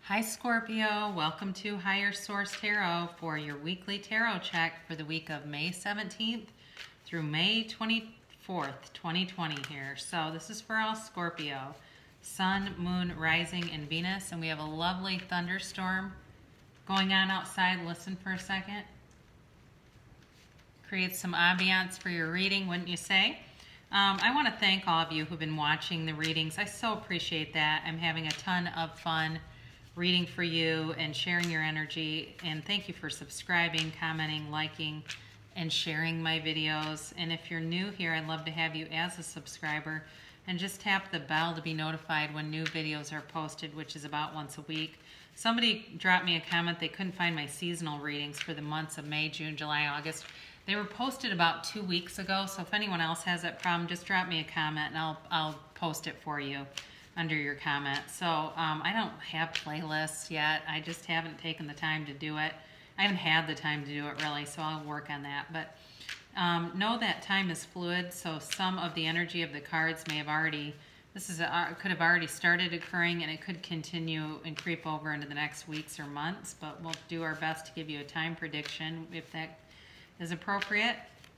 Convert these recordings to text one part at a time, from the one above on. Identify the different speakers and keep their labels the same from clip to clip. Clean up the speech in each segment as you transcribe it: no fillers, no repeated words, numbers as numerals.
Speaker 1: Hi Scorpio, welcome to Higher Source Tarot for your weekly tarot check for the week of May 17th through May 24th, 2020 here. So this is for all Scorpio, Sun, Moon, Rising, and Venus, and we have a lovely thunderstorm going on outside. Listen for a second. Create some ambiance for your reading, wouldn't you say? I want to thank all of you who've been watching the readings. I so appreciate that. I'm having a ton of fun reading for you and sharing your energy, and thank you for subscribing, commenting, liking, and sharing my videos. And if you're new here, I'd love to have you as a subscriber, and just tap the bell to be notified when new videos are posted, which is about once a week. Somebody dropped me a comment they couldn't find my seasonal readings for the months of May, June, July, August. They were posted about 2 weeks ago, so if anyone else has that problem, just drop me a comment and I'll post it for you under your comment. So I don't have playlists yet. I just haven't taken the time to do it. I haven't had the time to do it really, so I'll work on that. But know that time is fluid, so some of the energy of the cards may have already, could have already started occurring, and it could continue and creep over into the next weeks or months, but we'll do our best to give you a time prediction if that is appropriate.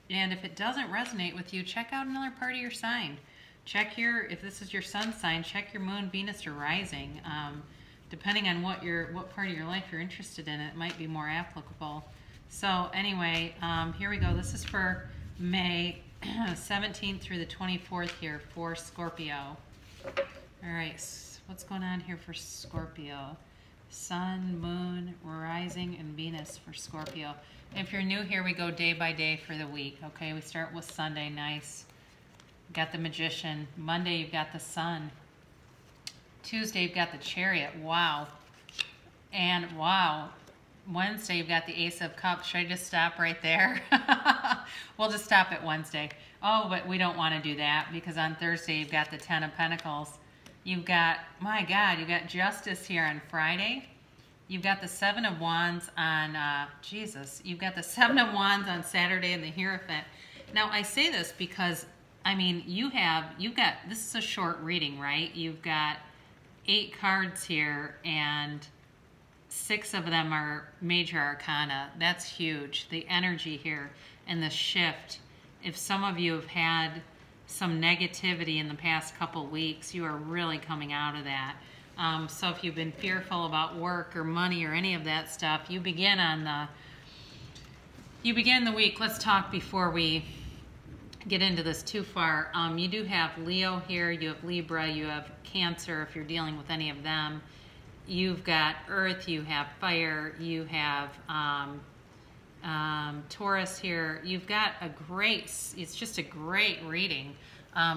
Speaker 1: And if it doesn't resonate with you, check out another part of your sign. Check if this is your sun sign, check your moon, Venus, or rising. Depending on what part of your life you're interested in, it might be more applicable. So anyway, here we go. This is for May 17th through the 24th here for Scorpio. All right, what's going on here for Scorpio? Sun, moon, rising, and Venus for Scorpio. If you're new here, we go day by day for the week. Okay, we start with Sunday, nice. Got the Magician. Monday, you've got the Sun. Tuesday, you've got the Chariot. Wow. And wow. Wednesday, you've got the Ace of Cups. Should I just stop right there? We'll just stop at Wednesday. Oh, but we don't want to do that because on Thursday, you've got the Ten of Pentacles. You've got, my God, you've got Justice here on Friday. You've got the Seven of Wands on, you've got the Seven of Wands on Saturday and the Hierophant. Now, I say this because I mean, you've got, this is a short reading, right? You've got 8 cards here, and 6 of them are major arcana. That's huge. The energy here and the shift. If some of you have had some negativity in the past couple weeks, you are really coming out of that. So if you've been fearful about work or money or any of that stuff, you begin the week. Let's talk before we get into this too far. You do have Leo here, you have Libra, you have Cancer if you're dealing with any of them. You've got Earth, you have Fire, you have Taurus here. You've got it's just a great reading.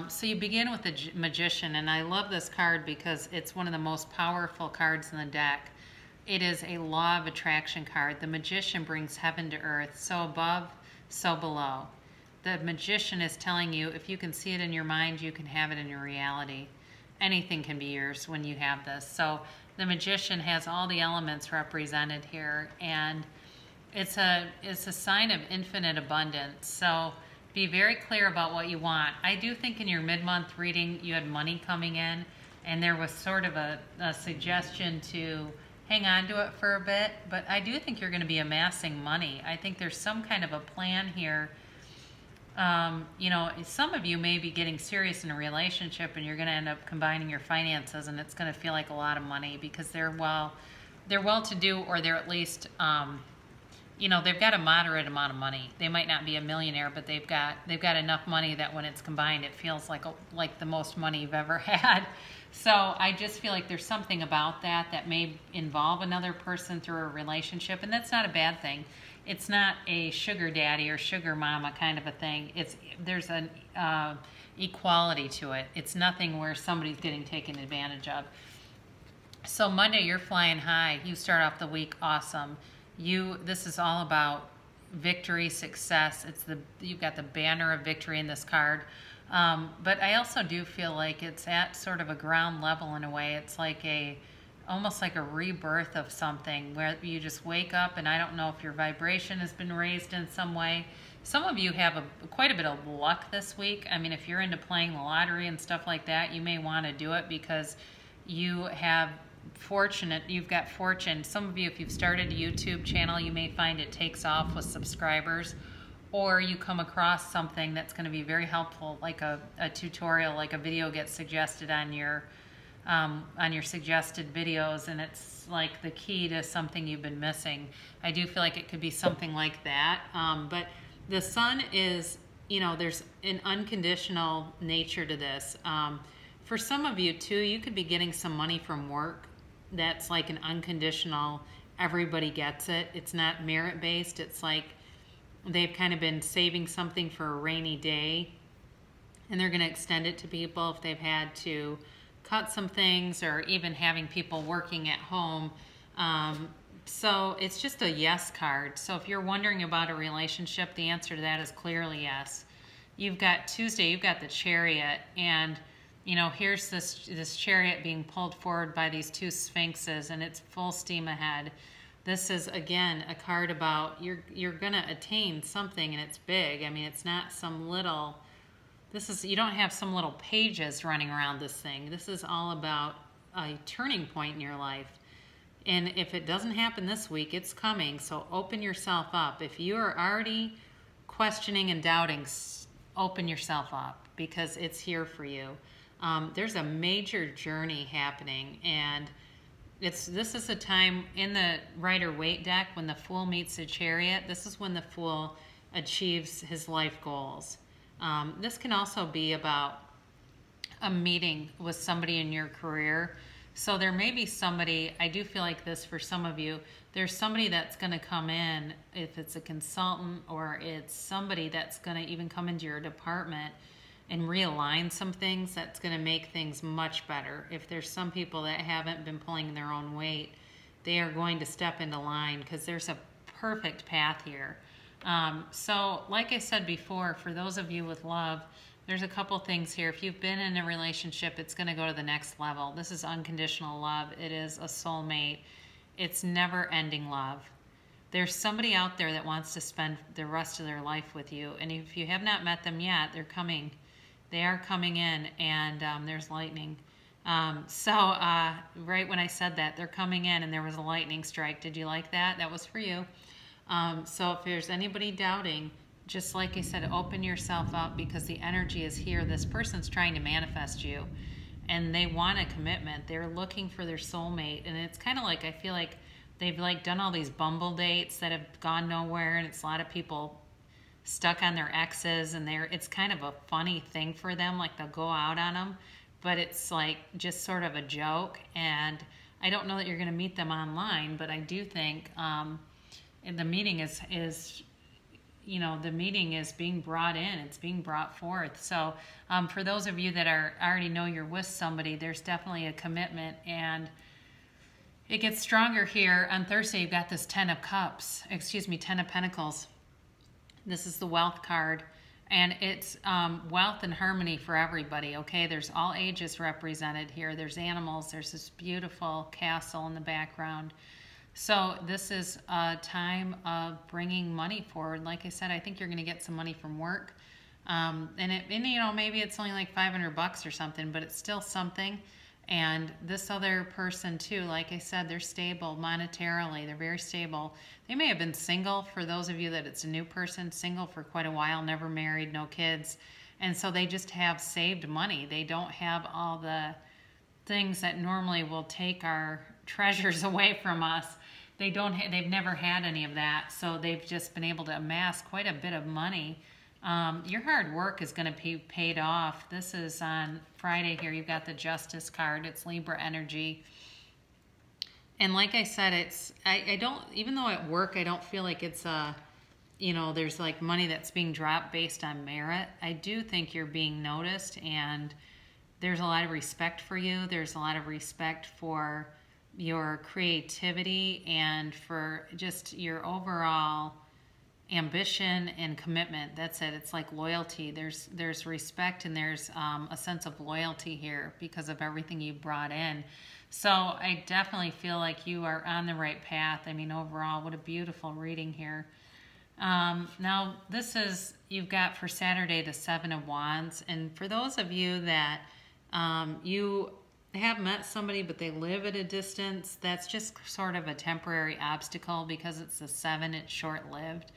Speaker 1: So you begin with the Magician, and I love this card because it's one of the most powerful cards in the deck. It is a law of attraction card. The Magician brings heaven to earth, so above, so below. The Magician is telling you if you can see it in your mind, you can have it in your reality. Anything can be yours when you have this. So the Magician has all the elements represented here, and it's a sign of infinite abundance. So be very clear about what you want. I do think in your mid-month reading you had money coming in, and there was sort of a suggestion to hang on to it for a bit, but I do think you're going to be amassing money. I think there's some kind of a plan here. You know, some of you may be getting serious in a relationship, and you're going to end up combining your finances, and it's going to feel like a lot of money because they're well-to-do, or they're at least, you know, they've got a moderate amount of money. They might not be a millionaire, but they've got enough money that when it's combined, it feels like the most money you've ever had. So I just feel like there's something about that may involve another person through a relationship, and that's not a bad thing. It's not a sugar daddy or sugar mama kind of a thing. There's an equality to it. It's nothing where somebody's getting taken advantage of. So Monday, you're flying high. You start off the week awesome. This is all about victory, success. You've got the banner of victory in this card. But I also do feel like it's at sort of a ground level in a way. It's like almost like a rebirth of something where you just wake up, and I don't know if your vibration has been raised in some way. Some of you have quite a bit of luck this week. I mean, if you're into playing the lottery and stuff like that, you may want to do it because you have fortunate, you've got fortune. Some of you, if you've started a YouTube channel, you may find it takes off with subscribers, or you come across something that's going to be very helpful, like a tutorial, like a video gets suggested on your suggested videos, and it's like the key to something you've been missing. I do feel like it could be something like that. But the sun is, there's an unconditional nature to this. For some of you too, you could be getting some money from work that's like an unconditional, everybody gets it. It's not merit-based. It's like they've kind of been saving something for a rainy day, and they're going to extend it to people if they've had to cut some things, or even having people working at home. So it's just a yes card. So if you're wondering about a relationship, the answer to that is clearly yes. You've got Tuesday, you've got the Chariot, and here's this chariot being pulled forward by these two sphinxes, and it's full steam ahead. This is, again, a card about you're going to attain something, and it's big. I mean, it's not some little, you don't have some little pages running around this thing. This is all about a turning point in your life. And if it doesn't happen this week, it's coming. So open yourself up. If you are already questioning and doubting, open yourself up, because it's here for you. There's a major journey happening, and this is a time in the Rider-Waite deck when the Fool meets the Chariot. This is when the Fool achieves his life goals. This can also be about a meeting with somebody in your career. So there may be somebody, I do feel like this for some of you, there's somebody that's going to come in, if it's a consultant or it's somebody that's going to even come into your department and realign some things, that's going to make things much better. If there's some people that haven't been pulling their own weight, they are going to step into line, because there's a perfect path here. So like I said before, for those of you with love, there's a couple things here. If you've been in a relationship, it's going to go to the next level. This is unconditional love. It is a soulmate. It's never-ending love. There's somebody out there that wants to spend the rest of their life with you, and if you have not met them yet, they're coming. They are coming in, and there's lightning. Right when I said that, they're coming in, and there was a lightning strike. Did you like that? That was for you. So if there's anybody doubting, just like I said, open yourself up, because the energy is here. This person's trying to manifest you, and they want a commitment. They're looking for their soulmate, and it's kind of like, I feel like they've done all these bumble dates that have gone nowhere, and it's a lot of people stuck on their exes, and it's kind of a funny thing for them, like they'll go out on them, but it's like just sort of a joke. And I don't know that you're going to meet them online, but I do think the meeting is the meeting is being brought in. It's being brought forth. So for those of you that already know you're with somebody, there's definitely a commitment, and it gets stronger here. On Thursday, you've got this Ten of Pentacles. This is the wealth card, and it's wealth and harmony for everybody, okay? There's all ages represented here. There's animals. There's this beautiful castle in the background. So this is a time of bringing money forward. Like I said, I think you're going to get some money from work. Maybe it's only like $500 or something, but it's still something. And this other person too, like I said, they're stable monetarily. They're very stable. They may have been single, for those of you that it's a new person, single for quite a while, never married, no kids. And so they just have saved money. They don't have all the things that normally will take our treasures away from us. They've never had any of that. So they've just been able to amass quite a bit of money. Your hard work is going to be paid off. This is on Friday here. You've got the Justice card. It's Libra energy. And like I said, even though at work, I don't feel like it's there's like money that's being dropped based on merit. I do think you're being noticed, and there's a lot of respect for you. There's a lot of respect for your creativity and for just your overall ambition and commitment. That's it. It's like loyalty. There's respect, and there's a sense of loyalty here because of everything you brought in. So I definitely feel like you are on the right path. I mean, overall, what a beautiful reading here. Now, you've got for Saturday the Seven of Wands. And for those of you that you have met somebody, but they live at a distance. That's just sort of a temporary obstacle because it's a 7, it's short-lived.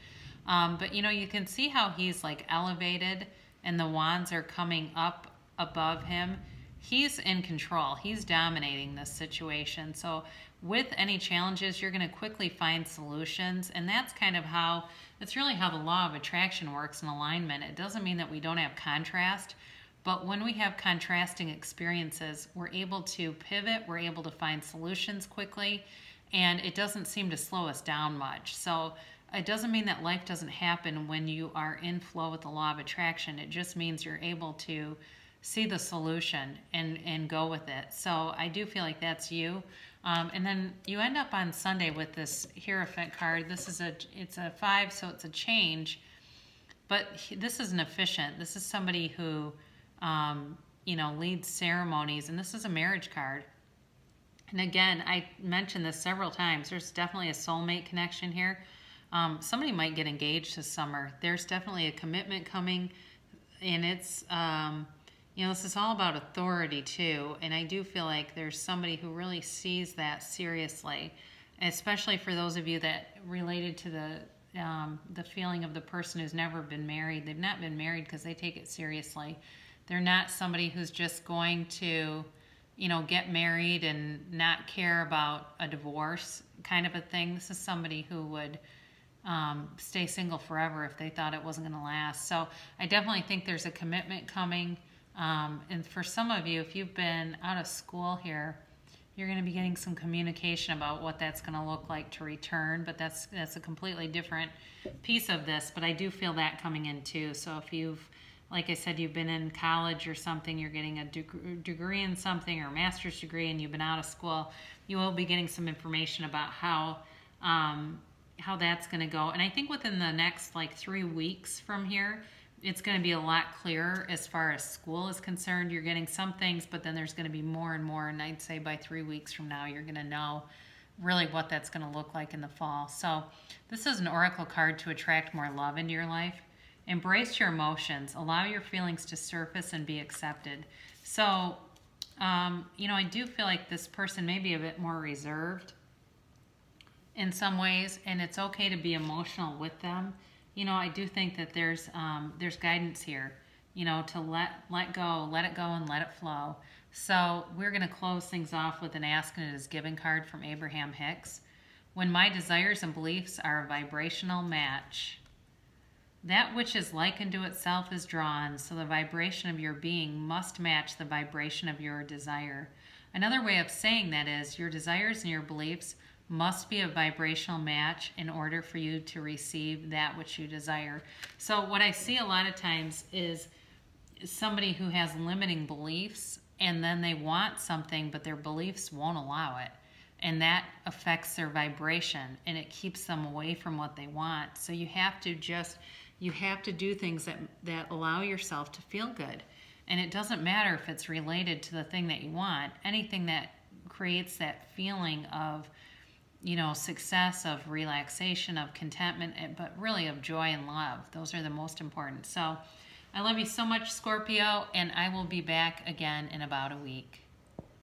Speaker 1: But you can see how he's like elevated and the wands are coming up above him. He's in control. He's dominating this situation. So with any challenges, you're going to quickly find solutions. And that's really how the law of attraction works in alignment. It doesn't mean that we don't have contrast, but when we have contrasting experiences, we're able to pivot, we're able to find solutions quickly, and it doesn't seem to slow us down much. So it doesn't mean that life doesn't happen when you are in flow with the law of attraction. It just means you're able to see the solution and go with it. So I do feel like that's you. And then you end up on Sunday with this Hierophant card. It's a 5, so it's a change. But this is an efficient. This is somebody who leads ceremonies, and this is a marriage card. And again, I mentioned this several times. There's definitely a soulmate connection here. Somebody might get engaged this summer. There's definitely a commitment coming, and it's, this is all about authority too. And I do feel like there's somebody who really sees that seriously, especially for those of you that related to the feeling of the person who's never been married. They've not been married because they take it seriously. They're not somebody who's just going to, get married and not care about a divorce kind of a thing. This is somebody who would stay single forever if they thought it wasn't going to last. So I definitely think there's a commitment coming. And for some of you, if you've been out of school here, you're going to be getting some communication about what that's going to look like to return. But that's a completely different piece of this. But I do feel that coming in too. So if like I said, you've been in college or something, you're getting a degree in something or a master's degree and you've been out of school, you will be getting some information about how that's going to go. And I think within the next 3 weeks from here, it's going to be a lot clearer as far as school is concerned. You're getting some things, but then there's going to be more and more. And I'd say by 3 weeks from now, you're going to know really what that's going to look like in the fall. So this is an oracle card to attract more love into your life. Embrace your emotions. Allow your feelings to surface and be accepted. So, I do feel like this person may be a bit more reserved in some ways, and it's okay to be emotional with them. I do think that there's guidance here, to let go, let it go and let it flow. So we're going to close things off with an Ask and It Is Given card from Abraham Hicks. When my desires and beliefs are a vibrational match, that which is likened to itself is drawn, so the vibration of your being must match the vibration of your desire. Another way of saying that is your desires and your beliefs must be a vibrational match in order for you to receive that which you desire. So what I see a lot of times is somebody who has limiting beliefs and then they want something, but their beliefs won't allow it. And that affects their vibration and it keeps them away from what they want. So you have to do things that allow yourself to feel good. And it doesn't matter if it's related to the thing that you want. Anything that creates that feeling of, success, of relaxation, of contentment, but really of joy and love. Those are the most important. So I love you so much, Scorpio, and I will be back again in about a week.